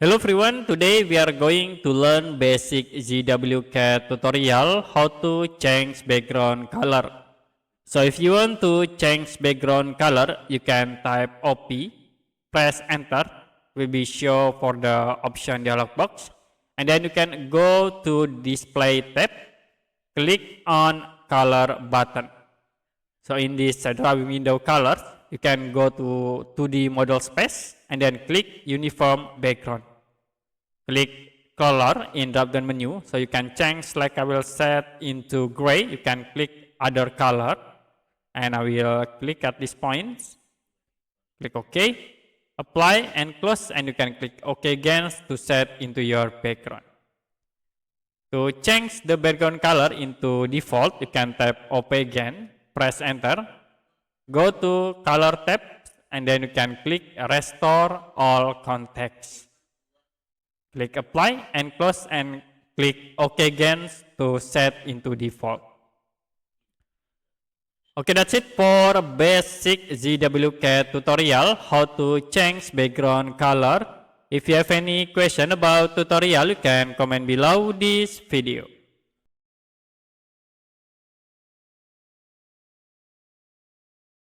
Hello everyone, today we are going to learn basic ZWCAD tutorial how to change background color. So if you want to change background color, you can type OP, press enter, will be show for the option dialog box, and then you can go to display tab, click on color button. So in this drawing window colors, you can go to 2D model space and then click uniform background. Click color in drop down menu, so you can change, like I will set into gray. You can click other color, and I will click at this point. Click OK, apply and close, and you can click OK again to set into your background. To change the background color into default, you can tap OP again, press enter, go to color tab, and then you can click restore all context. Click apply and close and click OK again to set into default. Okay, that's it for basic ZWCAD tutorial how to change background color. If you have any question about tutorial, you can comment below this video.